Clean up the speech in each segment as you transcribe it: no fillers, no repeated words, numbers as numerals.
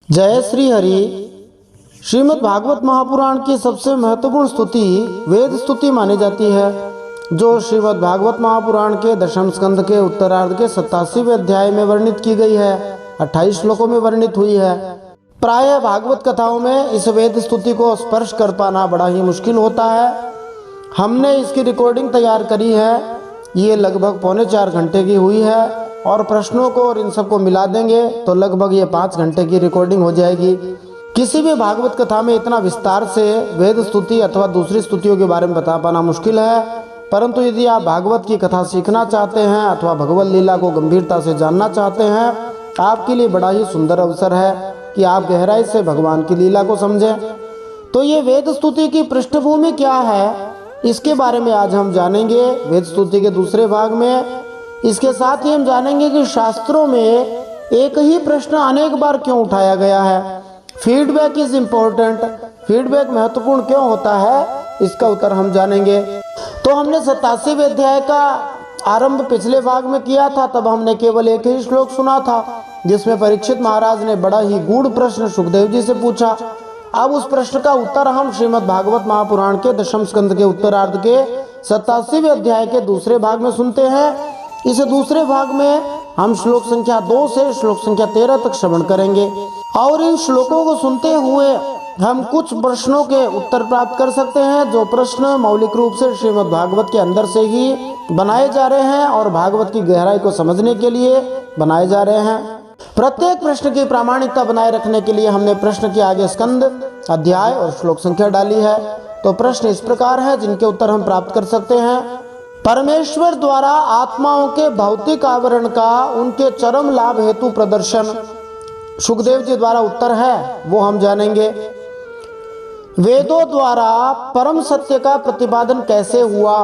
जय श्री हरि। श्रीमद् भागवत महापुराण की सबसे महत्वपूर्ण स्तुति वेद स्तुति मानी जाती है, जो श्रीमद् भागवत महापुराण के दशम स्कंद के उत्तरार्ध के 87वें अध्याय में वर्णित की गई है। 28 श्लोकों में वर्णित हुई है। प्रायः भागवत कथाओं में इस वेद स्तुति को स्पर्श कर पाना बड़ा ही मुश्किल होता है। हमने इसकी रिकॉर्डिंग तैयार करी है। ये लगभग 3.25 घंटे की हुई है और प्रश्नों को और इन सबको मिला देंगे तो लगभग ये 5 घंटे की रिकॉर्डिंग हो जाएगी। किसी भी भागवत कथा में इतना विस्तार से वेद स्तुति अथवा दूसरी स्तुतियों के बारे में बता पाना मुश्किल है, परंतु यदि आप भागवत की कथा सीखना चाहते हैं अथवा भगवत लीला को गंभीरता से जानना चाहते हैं, आपके लिए बड़ा ही सुंदर अवसर है कि आप गहराई से भगवान की लीला को समझें। तो ये वेद स्तुति की पृष्ठभूमि क्या है, इसके बारे में आज हम जानेंगे वेद स्तुति के दूसरे भाग में। इसके साथ ही हम जानेंगे कि शास्त्रों में एक ही प्रश्न अनेक बार क्यों उठाया गया है। Feedback is important. फीडबैक महत्वपूर्ण क्यों होता है, इसका उत्तर हम जानेंगे। तो हमने 87वें अध्याय का आरंभ पिछले भाग में किया था। तब हमने केवल एक ही श्लोक सुना था, जिसमें परीक्षित महाराज ने बड़ा ही गूढ़ प्रश्न सुखदेव जी से पूछा। अब उस प्रश्न का उत्तर हम श्रीमद् भागवत महापुराण के दशम स्कंद के उत्तरार्ध के 87वें अध्याय के दूसरे भाग में सुनते हैं। इस दूसरे भाग में हम श्लोक संख्या 2 से श्लोक संख्या 13 तक श्रवण करेंगे और इन श्लोकों को सुनते हुए हम कुछ प्रश्नों के उत्तर प्राप्त कर सकते हैं, जो प्रश्न मौलिक रूप से श्रीमद् भागवत के अंदर से ही बनाए जा रहे हैं और भागवत की गहराई को समझने के लिए बनाए जा रहे हैं। प्रत्येक प्रश्न की प्रामाणिकता बनाए रखने के लिए हमने प्रश्न के आगे स्कंद, अध्याय और श्लोक संख्या डाली है। तो प्रश्न इस प्रकार है, जिनके उत्तर हम प्राप्त कर सकते हैं। परमेश्वर द्वारा आत्माओं के भौतिक आवरण का उनके चरम लाभ हेतु प्रदर्शन, सुखदेव जी द्वारा उत्तर है, वो हम जानेंगे। वेदों द्वारा परम सत्य का प्रतिपादन कैसे हुआ,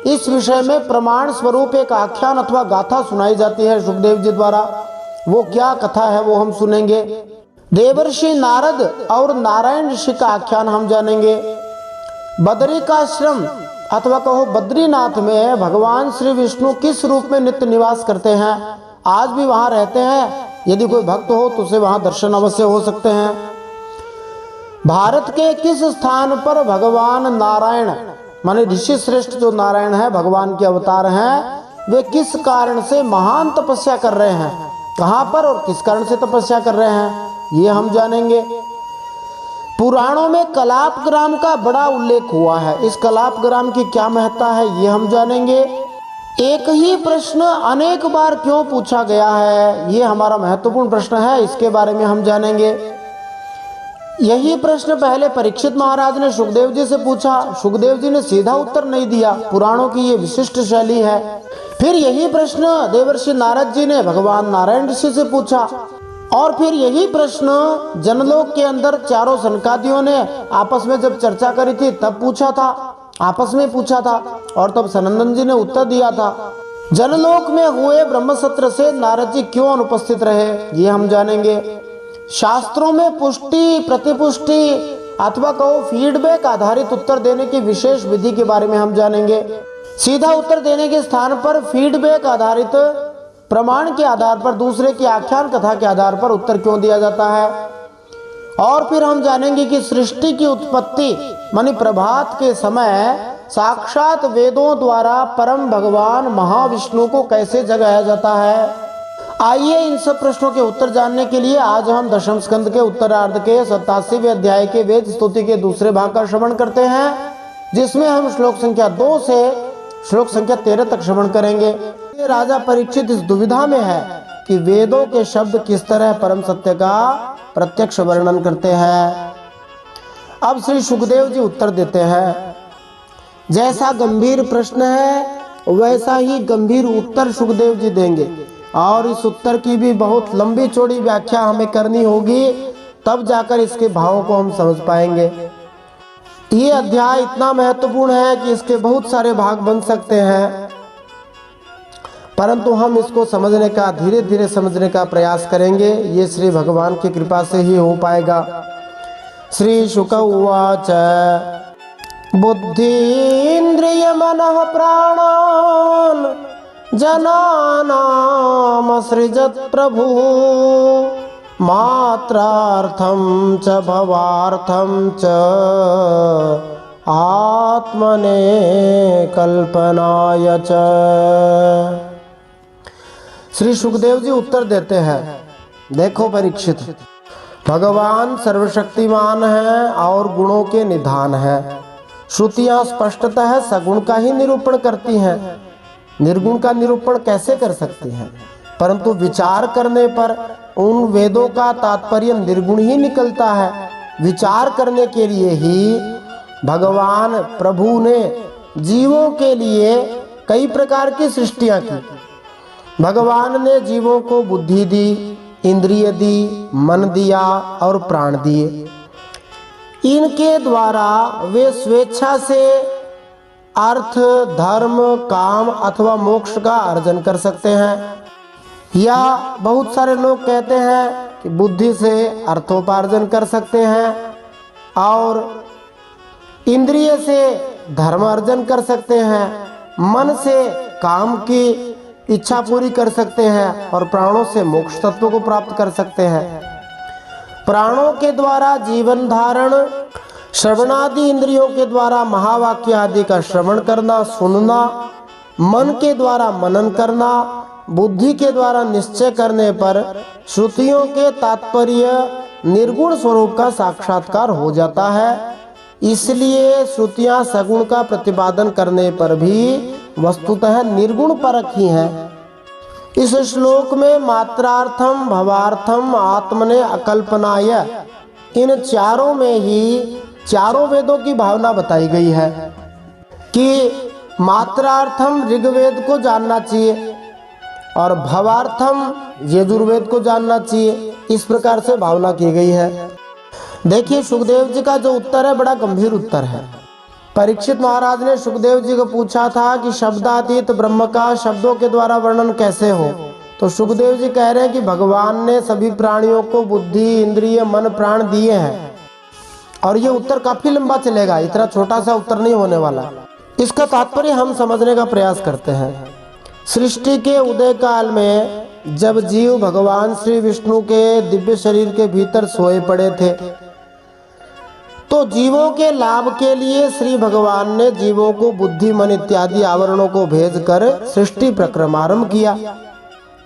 इस विषय में प्रमाण स्वरूप एक आख्यान अथवा गाथा सुनाई जाती है सुखदेव जी द्वारा। वो क्या कथा है वो हम सुनेंगे। देवर्षि नारद और नारायण ऋषि का आख्यान हम जानेंगे। बदरिकाश्रम अथवा कहो बद्रीनाथ में भगवान श्री विष्णु किस रूप में नित्य निवास करते हैं, आज भी वहां रहते हैं। यदि कोई भक्त हो तो उसे वहां दर्शन अवश्य हो सकते हैं। भारत के किस स्थान पर भगवान नारायण माने ऋषि श्रेष्ठ जो नारायण है, भगवान के अवतार हैं, वे किस कारण से महान तपस्या कर रहे हैं, कहां पर और किस कारण से तपस्या कर रहे हैं, ये हम जानेंगे। पुराणों में कलाप ग्राम का बड़ा उल्लेख हुआ है। इस कलाप ग्राम की क्या महत्ता है, ये हम जानेंगे। एक ही प्रश्न अनेक बार क्यों पूछा गया है, ये हमारा महत्वपूर्ण प्रश्न है, इसके बारे में हम जानेंगे। यही प्रश्न पहले परीक्षित महाराज ने सुखदेव जी से पूछा। सुखदेव जी ने सीधा उत्तर नहीं दिया, पुराणों की ये विशिष्ट शैली है। फिर यही प्रश्न देवर्षि नारद जी ने भगवान नारायण ऋषि से पूछा और फिर यही प्रश्न जनलोक के अंदर चारों सनकादियों ने आपस में जब चर्चा करी थी तब पूछा था, आपस में पूछा था और तब सनंदन जी ने उत्तर दिया था। जनलोक में हुए ब्रह्मसत्र से नारद जी क्यों अनुपस्थित रहे, ये हम जानेंगे। शास्त्रों में पुष्टि, प्रतिपुष्टि अथवा कहो फीडबैक आधारित उत्तर देने की विशेष विधि के बारे में हम जानेंगे। सीधा उत्तर देने के स्थान पर फीडबैक आधारित प्रमाण के आधार पर दूसरे की आख्यान कथा के आधार पर उत्तर क्यों दिया जाता है। और फिर हम जानेंगे कि सृष्टि की उत्पत्ति मानी प्रभात के समय साक्षात वेदों द्वारा परम भगवान महाविष्णु को कैसे जगाया जाता है। आइए इन सब प्रश्नों के उत्तर जानने के लिए आज हम दशम स्कंद के उत्तरार्ध के 87वें अध्याय के वेद स्तुति के दूसरे भाग का श्रवण करते हैं, जिसमें हम श्लोक संख्या 2 से श्लोक संख्या 13 तक श्रवण करेंगे। राजा परीक्षित इस दुविधा में है कि वेदों के शब्द किस तरह परम सत्य का प्रत्यक्ष वर्णन करते हैं। अब श्री सुखदेव जी उत्तर देते हैं। जैसा गंभीर प्रश्न है वैसा ही गंभीर उत्तर सुखदेव जी देंगे और इस उत्तर की भी बहुत लंबी चौड़ी व्याख्या हमें करनी होगी, तब जाकर इसके भावों को हम समझ पाएंगे। ये अध्याय इतना महत्वपूर्ण है कि इसके बहुत सारे भाग बन सकते हैं, परंतु हम इसको समझने का धीरे धीरे समझने का प्रयास करेंगे। ये श्री भगवान की कृपा से ही हो पाएगा। श्री शुक उवाच बुद्धीन्द्रिय मनः प्राणान् जनानाम सृजत् प्रभु मात्रार्थं च भवार्थं च आत्मने कल्पनाय च। श्री सुखदेव जी उत्तर देते हैं, देखो परीक्षित, भगवान सर्वशक्तिमान है और गुणों के निधान है। श्रुतियां स्पष्टतः सगुण का ही निरूपण करती हैं, निर्गुण का निरूपण कैसे कर सकती हैं? परंतु विचार करने पर उन वेदों का तात्पर्य निर्गुण ही निकलता है। विचार करने के लिए ही भगवान प्रभु ने जीवों के लिए कई प्रकार की सृष्टियां की। भगवान ने जीवों को बुद्धि दी, इंद्रिय दी, मन दिया और प्राण दिए। इनके द्वारा वे स्वेच्छा से अर्थ, धर्म, काम अथवा मोक्ष का अर्जन कर सकते हैं। या बहुत सारे लोग कहते हैं कि बुद्धि से अर्थोपार्जन कर सकते हैं और इंद्रिय से धर्म अर्जन कर सकते हैं, मन से काम की इच्छा पूरी कर सकते हैं और प्राणों से मोक्ष तत्व को प्राप्त कर सकते हैं। प्राणों के द्वारा जीवन धारण, श्रवणादि इंद्रियों के द्वारा महावाक्य आदि का श्रवण करना, सुनना, मन के द्वारा मनन करना, बुद्धि के द्वारा निश्चय करने पर श्रुतियों के तात्पर्य निर्गुण स्वरूप का साक्षात्कार हो जाता है। इसलिए श्रुतियां सगुण का प्रतिपादन करने पर भी वस्तुतः निर्गुण परक ही हैं। इस श्लोक में मात्रार्थम, भवार्थम, आत्मने अकल्पनाय, इन चारों में ही चारों वेदों की भावना बताई गई है कि मात्रार्थम ऋग्वेद को जानना चाहिए और भवार्थम यजुर्वेद को जानना चाहिए। इस प्रकार से भावना की गई है। देखिए सुखदेव जी का जो उत्तर है बड़ा गंभीर उत्तर है। परीक्षित महाराज ने सुखदेव जी को पूछा था कि शब्दातीत ब्रह्म का शब्दों के द्वारा वर्णन कैसे हो, तो सुखदेव जी कह रहे हैं कि भगवान ने सभी प्राणियों को बुद्धि, इंद्रिय, मन, प्राण दिए हैं। और ये उत्तर काफी लंबा चलेगा, इतना छोटा सा उत्तर नहीं होने वाला। इसका तात्पर्य हम समझने का प्रयास करते हैं। सृष्टि के उदय काल में जब जीव भगवान श्री विष्णु के दिव्य शरीर के भीतर सोए पड़े थे, तो जीवों के लाभ के लिए श्री भगवान ने जीवों को बुद्धि, मन इत्यादि आवरणों को भेजकर सृष्टि प्रक्रम आरंभ किया।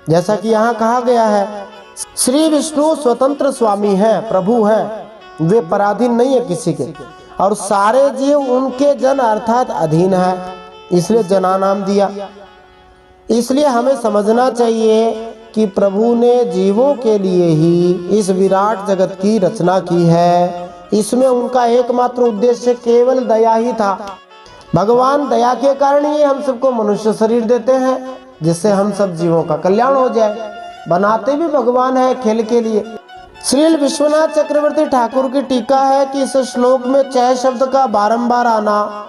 जैसा कि यहाँ कहा गया है, श्री विष्णु स्वतंत्र स्वामी है, प्रभु है, वे पराधीन नहीं है किसी के, और सारे जीव उनके जन अर्थात अधीन है, इसलिए जना नाम दिया। इसलिए हमें समझना चाहिए कि प्रभु ने जीवों के लिए ही इस विराट जगत की रचना की है। इसमें उनका एकमात्र उद्देश्य केवल दया ही था। भगवान दया के कारण ही हम सबको मनुष्य शरीर देते हैं, जिससे हम सब जीवों का कल्याण हो जाए। बनाते भी भगवान है खेल के लिए। श्रील विश्वनाथ चक्रवर्ती ठाकुर की टीका है कि इस श्लोक में चय शब्द का बारंबार आना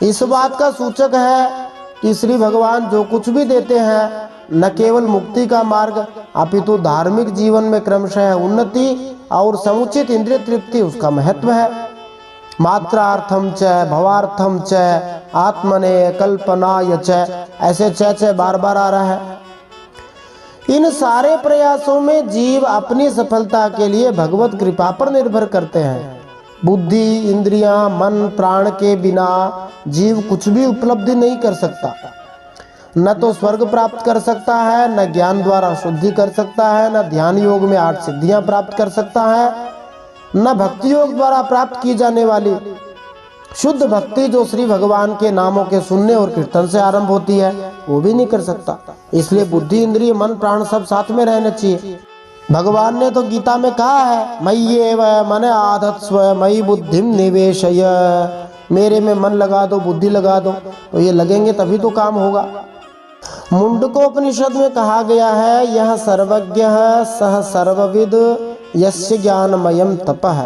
इस बात का सूचक है कि श्री भगवान जो कुछ भी देते हैं न केवल मुक्ति का मार्ग अपितु धार्मिक जीवन में क्रमशः उन्नति और समुचित इंद्रिय तृप्ति उसका महत्व है। मात्रार्थम च, भवार्थम च, आत्मने कल्पनाय च, ऐसे च बार बार आ रहा है। इन सारे प्रयासों में जीव अपनी सफलता के लिए भगवत कृपा पर निर्भर करते हैं। बुद्धि, इंद्रियां, मन, प्राण के बिना जीव कुछ भी उपलब्धि नहीं कर सकता। न तो स्वर्ग प्राप्त कर सकता है, न ज्ञान द्वारा शुद्धि कर सकता है, न ध्यान योग में 8 सिद्धियां प्राप्त कर सकता है, न भक्ति योग द्वारा प्राप्त की जाने वाली शुद्ध भक्ति जो श्री भगवान के नामों के सुनने और कीर्तन से आरंभ होती है, वो भी नहीं कर सकता। इसलिए बुद्धि, इंद्रिय, मन, प्राण सब साथ में रहना चाहिए। भगवान ने तो गीता में कहा है, मय्येव मन आधत्स्व मयि बुद्धिम निवेशय, मेरे में मन लगा दो, बुद्धि लगा दो, तो ये लगेंगे तभी तो काम होगा। मुंडकोपनिषद में कहा गया है, यह सर्वज्ञ सह सर्वविद यस्य ज्ञानमयम तपः,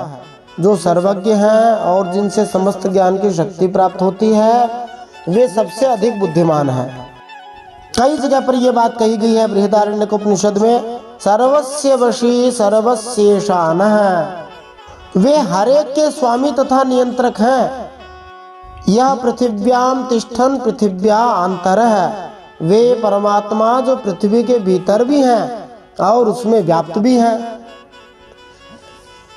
जो सर्वज्ञ हैं और जिनसे समस्त ज्ञान की शक्ति प्राप्त होती है वे सबसे अधिक बुद्धिमान हैं। कई जगह पर यह बात कही गई है बृहदारण्यकोपनिषद में, सर्वस्य वशी सर्वस्येषानः, वे हर एक के स्वामी तथा नियंत्रक हैं। यह पृथिव्याम तिष्ठन् पृथिव्या अन्तरः, वे परमात्मा जो पृथ्वी के भीतर भी हैं और उसमें व्याप्त भी हैं।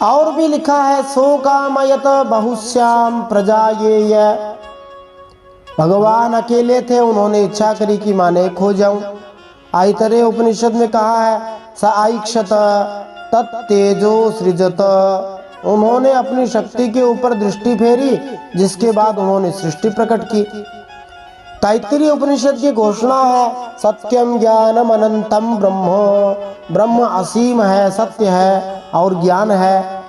और भी लिखा है शोकामयत बहुश्याम प्रजा ये। भगवान अकेले थे, उन्होंने इच्छा करी कि माने खो जाऊं। आइतरे उपनिषद में कहा है स आईक्षत तत्तेजो सृजत। उन्होंने अपनी शक्ति के ऊपर दृष्टि फेरी, जिसके बाद उन्होंने सृष्टि प्रकट की। तैत्तिरीय उपनिषद की घोषणा है सत्यम ज्ञानम अनंतम ब्रह्म। ब्रह्म असीम है, सत्य है और ज्ञान है।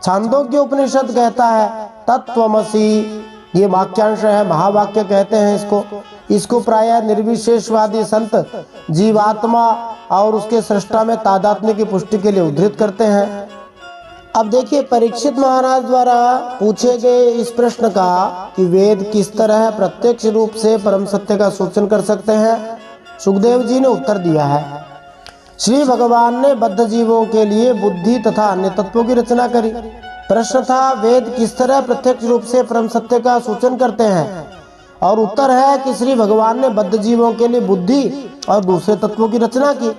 छांदोग्य उपनिषद कहता है तत्वमसि। ये वाक्यांश है, महावाक्य कहते हैं इसको प्रायः निर्विशेषवादी संत जीवात्मा और उसके सृष्टा में तादात्म्य की पुष्टि के लिए उद्धृत करते हैं। अब देखिए, परीक्षित महाराज द्वारा पूछे गए इस प्रश्न का कि वेद किस तरह प्रत्यक्ष रूप से परम सत्य का सूचन कर सकते हैं, सुखदेव जी ने उत्तर दिया है। श्री भगवान ने बद्ध जीवों के लिए बुद्धि तथा अन्य तत्वों की रचना करी। प्रश्न था वेद किस तरह प्रत्यक्ष रूप से परम सत्य का सूचन करते हैं, और उत्तर है कि श्री भगवान ने बद्ध जीवों के लिए बुद्धि और दूसरे तत्वों की रचना की।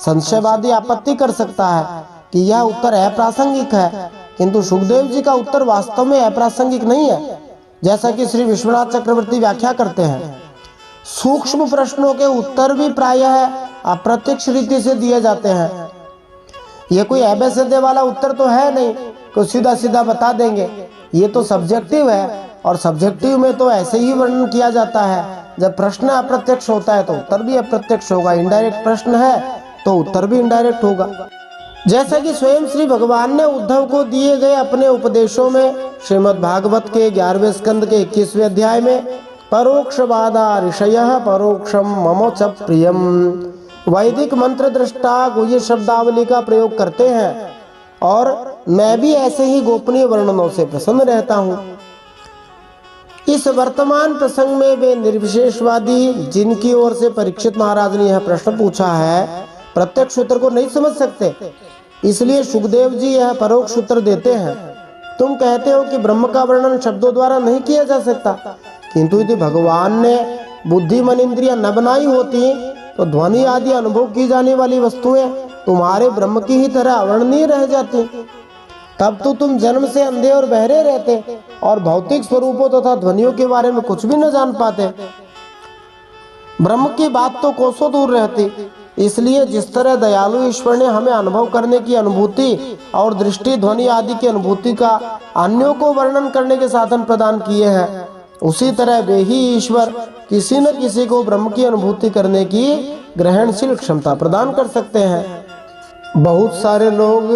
संशयवादी आपत्ति कर सकता है कि यह उत्तर अप्रासंगिक है, किंतु सुखदेव जी का उत्तर वास्तव में अप्रासंगिक नहीं है, जैसा कि श्री विश्वनाथ चक्रवर्ती व्याख्या करते हैं। सूक्ष्म प्रश्नों के उत्तर भी प्रायः अप्रत्यक्ष रीति से दिए जाते हैं। ये कोई एबेसिडे वाला उत्तर तो है नहीं, कोई सीधा सीधा बता देंगे। ये तो सब्जेक्टिव है, और सब्जेक्टिव में तो ऐसे ही वर्णन किया जाता है। जब प्रश्न अप्रत्यक्ष होता है तो उत्तर भी अप्रत्यक्ष होगा। इनडायरेक्ट प्रश्न है तो उत्तर भी इनडायरेक्ट होगा। जैसा कि स्वयं श्री भगवान ने उद्धव को दिए गए अपने उपदेशों में श्रीमद् भागवत के 11वें स्कंद के 21वें अध्याय में परोक्षवादा ऋषयः परोक्षम मम च प्रियम वैदिक मंत्र दृष्टा गुह्य शब्दावली का प्रयोग करते हैं, और मैं भी ऐसे ही गोपनीय वर्णनों से प्रसन्न रहता हूँ। इस वर्तमान प्रसंग में वे निर्विशेषवादी जिनकी ओर से परीक्षित महाराज ने यह प्रश्न पूछा है, प्रत्यक्ष उत्तर को नहीं समझ सकते। इसलिए सुखदेव जी यह परोक्ष उत्तर देते हैं। तुम कहते हो कि ब्रह्म का वर्णन शब्दों द्वारा नहीं किया जा सकता, किंतु यदि भगवान ने बुद्धि मन इंद्रियां न बनाई होती तो ध्वनि आदि अनुभव की जाने वाली वस्तुएं तुम्हारे ब्रह्म की ही तरह अवर्णनीय रह जाती। तब तो तुम जन्म से अंधे और बहरे रहते और भौतिक स्वरूपों तथा ध्वनियों के बारे में कुछ भी न जान पाते। ब्रह्म की बात तो कोसों दूर रहती। इसलिए जिस तरह दयालु ईश्वर ने हमें अनुभव करने की अनुभूति और दृष्टि ध्वनि आदि की अनुभूति का अन्यों को वर्णन करने के साधन प्रदान किए हैं, उसी तरह वे ही ईश्वर किसी न किसी को ब्रह्म की अनुभूति करने की ग्रहणशील क्षमता प्रदान कर सकते हैं। बहुत सारे लोग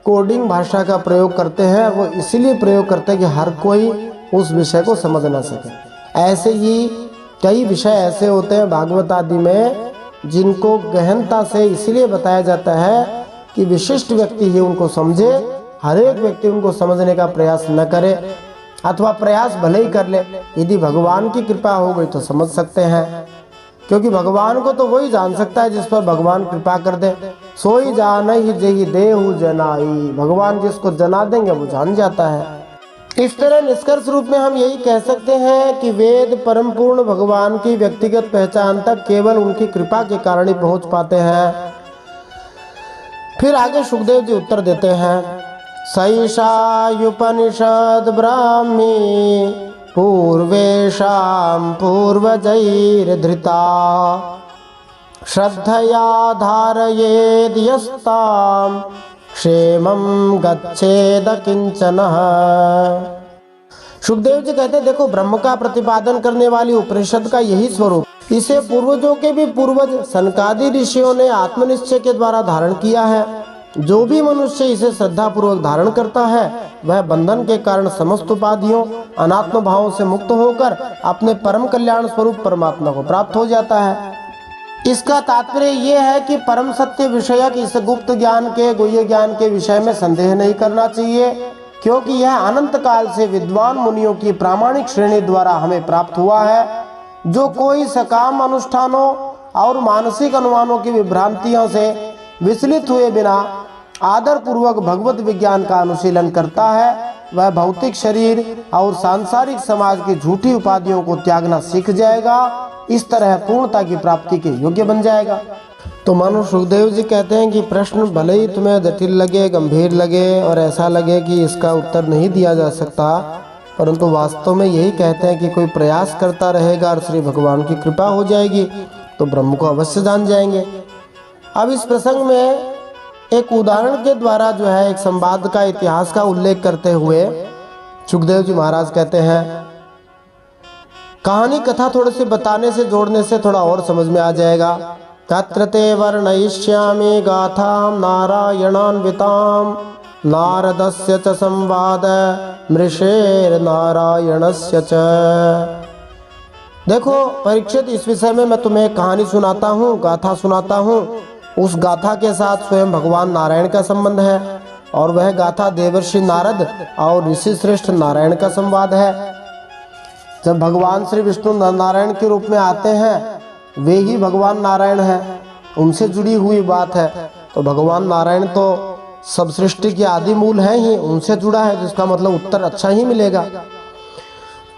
कोडिंग भाषा का प्रयोग करते हैं, वो इसीलिए प्रयोग करते हैं कि हर कोई उस विषय को समझ ना सके। ऐसे ही कई विषय ऐसे होते हैं भागवत आदि में जिनको गहनता से इसीलिए बताया जाता है कि विशिष्ट व्यक्ति ही उनको समझे, हर एक व्यक्ति उनको समझने का प्रयास न करे, अथवा प्रयास भले ही कर ले। यदि भगवान की कृपा हो गई तो समझ सकते हैं, क्योंकि भगवान को तो वही जान सकता है जिस पर भगवान कृपा कर दे। सोई जानहि जेहि देहु जनाई, भगवान जिसको जना देंगे वो जान जाता है। इस तरह निष्कर्ष रूप में हम यही कह सकते हैं कि वेद परम पूर्ण भगवान की व्यक्तिगत पहचान तक केवल उनकी कृपा के कारण ही पहुंच पाते हैं। फिर आगे सुखदेव जी उत्तर देते हैं सैषायुपनिषद ब्राह्मी पूर्वेशाम पूर्वजैर्धृता श्रद्धया धारयेद यस्ताम क्षेमं गच्छेद किंचनः। सुखदेव जी कहते देखो, ब्रह्म का प्रतिपादन करने वाली उपनिषद का यही स्वरूप, इसे पूर्वजों के भी पूर्वज सनकादि ऋषियों ने आत्मनिश्चय के द्वारा धारण किया है। जो भी मनुष्य इसे श्रद्धा पूर्वक धारण करता है वह बंधन के कारण समस्त उपाधियों अनात्म भावों से मुक्त होकर अपने परम कल्याण स्वरूप परमात्मा को प्राप्त हो जाता है। इसका तात्पर्य यह है कि परम सत्य विषयक इस गुप्त ज्ञान के गुह्य ज्ञान के विषय में संदेह नहीं करना चाहिए, क्योंकि यह अनंत काल से विद्वान मुनियों की प्रामाणिक श्रेणी द्वारा हमें प्राप्त हुआ है। जो कोई सकाम अनुष्ठानों और मानसिक अनुमानों की विभ्रांतियों से विचलित हुए बिना आदर पूर्वक भगवत विज्ञान का अनुशीलन करता है, वह भौतिक शरीर और सांसारिक समाज की झूठी उपाधियों को त्यागना सीख जाएगा। इस तरह पूर्णता की प्राप्ति के योग्य बन जाएगा। तो मानो सुखदेव जी कहते हैं कि प्रश्न भले ही तुम्हें जटिल लगे, गंभीर लगे और ऐसा लगे कि इसका उत्तर नहीं दिया जा सकता, परंतु वास्तव में यही कहते हैं कि कोई प्रयास करता रहेगा और श्री भगवान की कृपा हो जाएगी तो ब्रह्म को अवश्य जान जाएंगे। अब इस प्रसंग में एक उदाहरण के द्वारा जो है एक संवाद का, इतिहास का उल्लेख करते हुए सुखदेव जी महाराज कहते हैं, कहानी कथा थोड़े से बताने से, जोड़ने से थोड़ा और समझ में आ जाएगा। तत्र ते वर्णयिष्यामि गाथां नारायणान्वितां नारदस्य च संवाद मृषेर्नारायणस्य च। देखो परीक्षित, इस विषय में मैं तुम्हें एक कहानी सुनाता हूँ, गाथा सुनाता हूँ। उस गाथा के साथ स्वयं भगवान नारायण का संबंध है और वह गाथा देवर्षि नारद और ऋषि श्रेष्ठ नारायण का संवाद है। जब भगवान श्री विष्णु नारायण के रूप में आते हैं, वे ही भगवान नारायण हैं, उनसे जुड़ी हुई बात है। तो भगवान नारायण तो सब सृष्टि के आदि मूल हैं ही, उनसे जुड़ा है, जिसका मतलब उत्तर अच्छा ही मिलेगा।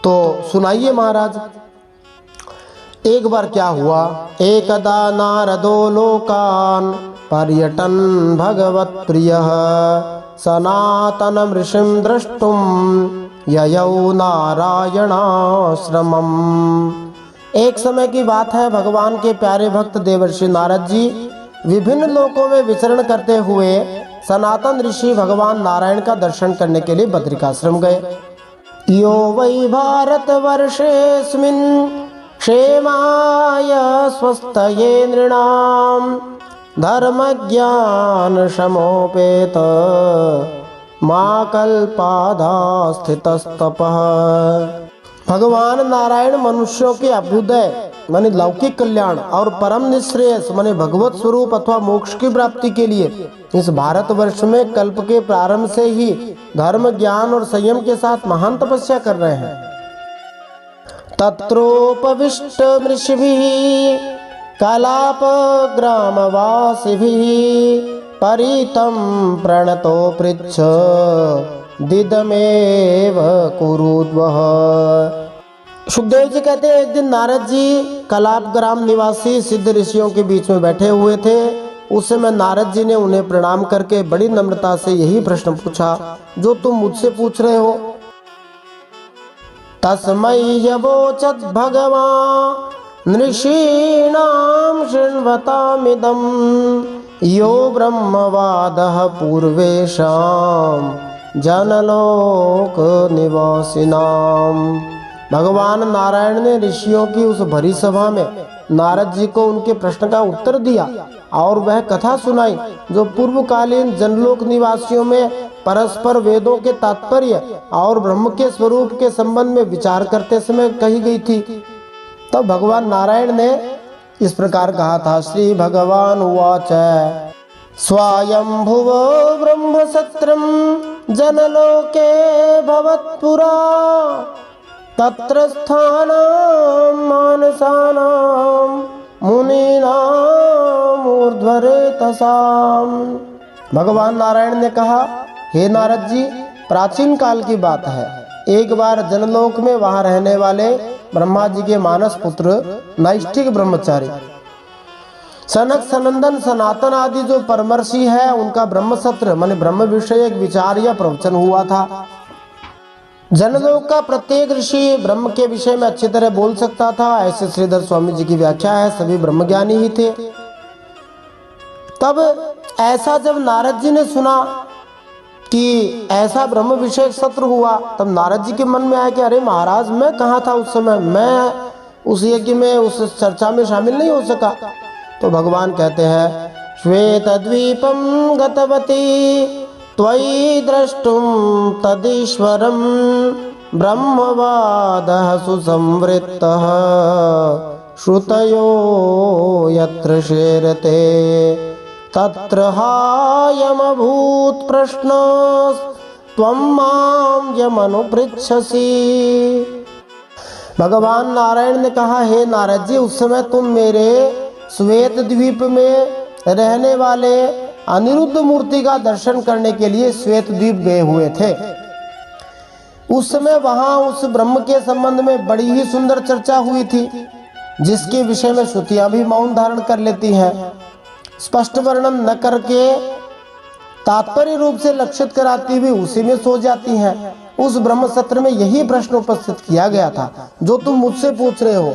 तो सुनाइए महाराज। एक बार क्या हुआ, एकदा नारदो लोकान पर्यटन भगवत प्रियः सनातन ऋषिं द्रष्टुम ययौ नारायणाश्रमम्। एक समय की बात है, भगवान के प्यारे भक्त देवर्षि नारद जी विभिन्न लोकों में विचरण करते हुए सनातन ऋषि भगवान नारायण का दर्शन करने के लिए बद्रिकाश्रम गए। यो वै भारतवर्षेऽस्मिन् क्षेमाय स्वस्थये नृणां धर्मज्ञान समोपेत मा कल्पाधा स्थितस्तपः। भगवान नारायण मनुष्यों के अभ्युदय माने लौकिक कल्याण और परम निश्रेयस माने भगवत स्वरूप अथवा मोक्ष की प्राप्ति के लिए इस भारतवर्ष में कल्प के प्रारंभ से ही धर्म, ज्ञान और संयम के साथ महान तपस्या कर रहे हैं। तत्रोपविष्ट मृषिभिः कलाप ग्रामवासिभिः परितं प्रणतो पृच्छ दिदमेव कुरुद्वः। सुखदेव जी कहते हैं, एक दिन नारद जी कलाप ग्राम निवासी सिद्ध ऋषियों के बीच में बैठे हुए थे। उस समय नारद जी ने उन्हें प्रणाम करके बड़ी नम्रता से यही प्रश्न पूछा जो तुम मुझसे पूछ रहे हो। तस्मै यवोचत् भगवान् ऋषीणां शृण्वतामिदं यो ब्रह्मवादः पूर्वेषां जनलोक निवासिनाम। भगवान नारायण ने ऋषियों की उस भरी सभा में नारद जी को उनके प्रश्न का उत्तर दिया और वह कथा सुनाई जो पूर्वकालीन जनलोक निवासियों में परस्पर वेदों के तात्पर्य और ब्रह्म के स्वरूप के संबंध में विचार करते समय कही गई थी। तब भगवान नारायण ने इस प्रकार कहा था। श्री भगवान उवाच स्वयंभुव ब्रह्म सत्रम जनलोके भवत्पुरा तत्र स्थानं मानसानां मुनीनां ऊर्ध्वरेतसां। भगवान नारायण ने कहा, हे नारद जी, प्राचीन काल की बात है। एक बार जनलोक में वहां रहने वाले ब्रह्मा जी के मानस पुत्र नैष्ठिक ब्रह्मचारी सनक, सनंदन, सनातन आदि जो परमर्षि है, उनका ब्रह्म सत्र माने ब्रह्म विषय एक विचार या प्रवचन हुआ था। जनलोक का प्रत्येक ऋषि ब्रह्म के विषय में अच्छी तरह बोल सकता था, ऐसे श्रीधर स्वामी जी की व्याख्या है। सभी ब्रह्मज्ञानी ही थे। तब ऐसा जब नारद जी ने सुना कि ऐसा ब्रह्म विषय सत्र हुआ, तब नारद जी के मन में आया कि अरे महाराज, मैं कहाँ था उस समय, मैं उस यज्ञ में, उस चर्चा में शामिल नहीं हो सका। तो भगवान कहते हैं, श्वेत द्वीपम गतवती त्वयि द्रष्टुम तदीश्वरम ब्रह्मवादः सुसंवृत्तः श्रुतयो यत्र शेरते तत्र हायमभूत प्रश्नस्त्वं मां यमनुपृच्छसि। भगवान नारायण ने कहा, हे नारद जी, उस समय तुम मेरे श्वेत द्वीप में रहने वाले अनिरुद्ध मूर्ति का दर्शन करने के लिए श्वेत द्वीप गए हुए थे। उस समय वहां उस ब्रह्म के संबंध में बड़ी ही सुंदर चर्चा हुई थी, जिसके विषय में श्रुतियां भी मौन धारण कर लेती हैं। स्पष्ट वर्णन न करके तात्पर्य रूप से लक्षित कराती हुई उसी में सो जाती हैं। उस ब्रह्म सत्र में यही प्रश्न उपस्थित किया गया था जो तुम मुझसे पूछ रहे हो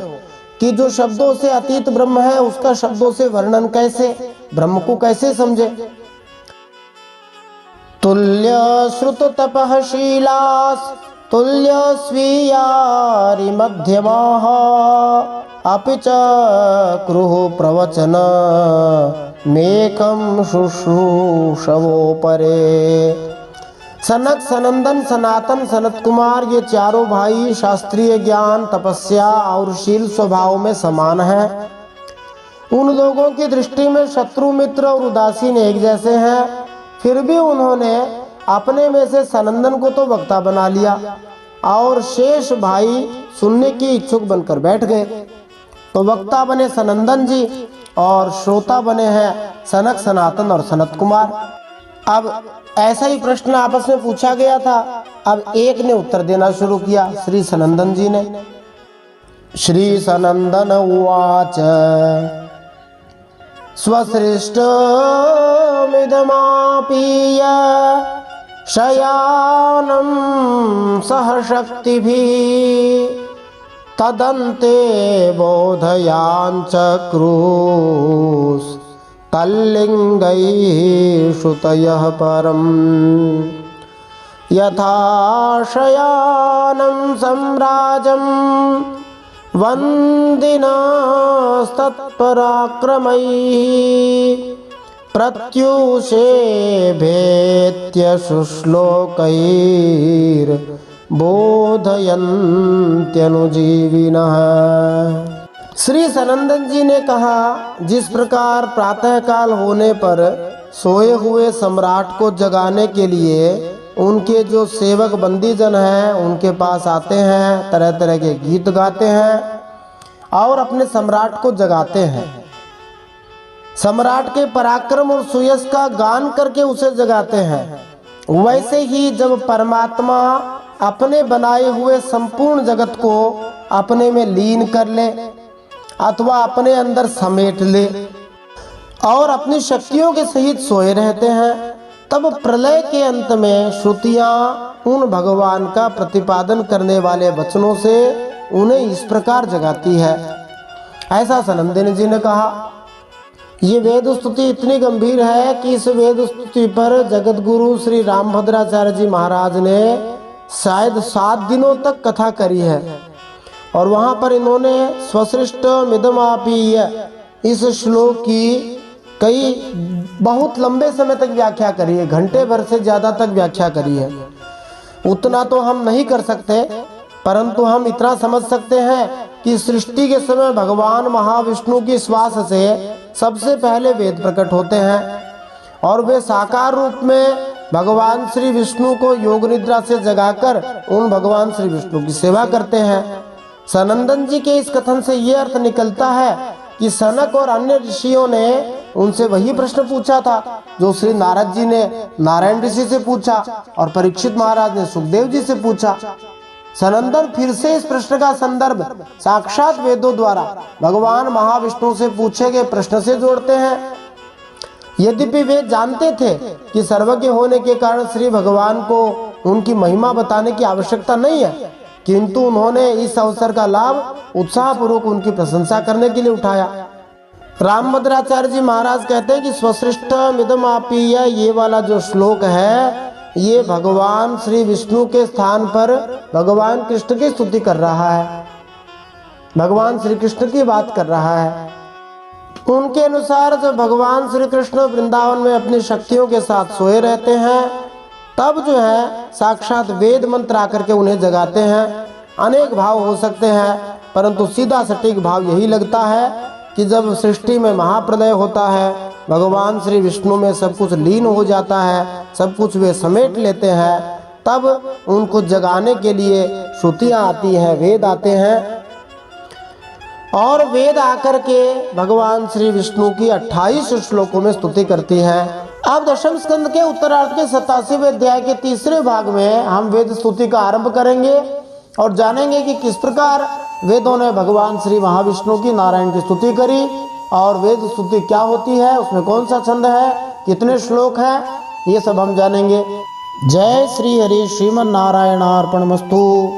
कि जो शब्दों से अतीत ब्रह्म है उसका शब्दों से वर्णन कैसे, ब्रह्म को कैसे समझे। तुल्य श्रुत तपः शीलास् तुल्य स्वीयारि मध्यमाः अपि च क्रुः प्रवचन मेकं शुश्रूषवो परे। सनक, सनंदन, सनातन, सनत कुमार ये चारों भाई शास्त्रीय ज्ञान, तपस्या और शील स्वभाव में समान हैं। उन लोगों की दृष्टि में शत्रु, मित्र और उदासीन एक जैसे हैं। फिर भी उन्होंने अपने में से सनंदन को तो वक्ता बना लिया और शेष भाई सुनने की इच्छुक बनकर बैठ गए। तो वक्ता बने सनंदन जी और श्रोता बने हैं सनक, सनातन और सनत कुमार। अब ऐसा ही प्रश्न आपस में पूछा गया था। अब एक ने उत्तर देना शुरू किया, श्री सनंदन जी ने। श्री सनंदन उवाच स्वसृष्टमिदमापीय शयानं सह शक्तिभिः तदन्ते बोधयाञ्चक्रुस् तल्लिङ्गैः श्रुतयः परम् यथा शयानं सम्राजं वन्दिनस्तत्पराक्रमैः प्रत्यूषे भेत्य शुश्लोकैर्बोधयन्त्यनुजीविनः। श्री सनंदन जी ने कहा, जिस प्रकार प्रातः काल होने पर सोए हुए सम्राट को जगाने के लिए उनके जो सेवक बंदीजन हैं उनके पास आते हैं, तरह तरह के गीत गाते हैं और अपने सम्राट को जगाते हैं, सम्राट के पराक्रम और सुयश का गान करके उसे जगाते हैं, वैसे ही जब परमात्मा अपने बनाए हुए संपूर्ण जगत को अपने में लीन कर ले अथवा अपने अंदर समेट ले और अपनी शक्तियों के सहित सोए रहते हैं, तब प्रलय के अंत में श्रुतियां उन भगवान का प्रतिपादन करने वाले वचनों से उन्हें इस प्रकार जगाती है। ऐसा सनंदन जी ने कहा। ये वेद स्तुति इतनी गंभीर है कि इस वेद स्तुति पर जगत गुरु श्री रामभद्राचार्य जी महाराज ने शायद 7 दिनों तक कथा करी है और वहां पर इन्होंने स्वसृष्ट मिदमापीय इस श्लोक की कई बहुत लंबे समय तक व्याख्या करी है, घंटे भर से ज्यादा तक व्याख्या करी है। उतना तो हम नहीं कर सकते, परंतु हम इतना समझ सकते हैं कि सृष्टि के समय भगवान महाविष्णु की श्वास से सबसे पहले वेद प्रकट होते हैं और वे साकार रूप में भगवान श्री विष्णु को योग निद्रा से जगाकर उन भगवान श्री विष्णु की सेवा करते हैं। सनंदन जी के इस कथन से ये अर्थ निकलता है कि सनक और अन्य ऋषियों ने उनसे वही प्रश्न पूछा था जो श्री नारद जी ने नारायण ऋषि से पूछा और परीक्षित महाराज ने सुखदेव जी से पूछा। सनंदन फिर से इस प्रश्न का संदर्भ साक्षात वेदों द्वारा भगवान महाविष्णु से पूछे गए प्रश्न से जोड़ते हैं। यद्यपि वे जानते थे कि सर्वज्ञ होने के कारण श्री भगवान को उनकी महिमा बताने की आवश्यकता नहीं है, किंतु उन्होंने इस अवसर का लाभ उत्साहपूर्वक उनकी प्रशंसा करने के लिए उठाया। रामभद्राचार्य जी महाराज कहते हैं कि स्वसृष्ट मिदमापीय ये वाला जो श्लोक है ये भगवान श्री विष्णु के स्थान पर भगवान कृष्ण की स्तुति कर रहा है, भगवान श्री कृष्ण की बात कर रहा है। उनके अनुसार जब भगवान श्री कृष्ण वृंदावन में अपनी शक्तियों के साथ सोए रहते हैं तब जो है साक्षात वेद मंत्र आकर के उन्हें जगाते हैं। अनेक भाव हो सकते हैं, परंतु सीधा सटीक भाव यही लगता है कि जब सृष्टि में महाप्रलय होता है, भगवान श्री विष्णु में सब कुछ लीन हो जाता है, सब कुछ वे समेट लेते हैं, तब उनको जगाने के लिए श्रुतियाँ आती हैं, वेद आते हैं और वेद आकर के भगवान श्री विष्णु की 28 श्लोकों में स्तुति करती हैं। अब दशम स्कंद के उत्तरार्ध के 87वें अध्याय के तीसरे भाग में हम वेद स्तुति का आरंभ करेंगे और जानेंगे कि किस प्रकार वेदों ने भगवान श्री महाविष्णु की नारायण की स्तुति करी और वेद स्तुति क्या होती है, उसमें कौन सा छंद है, कितने श्लोक हैं, ये सब हम जानेंगे। जय श्री हरि श्रीमन नारायणार्पणमस्तु।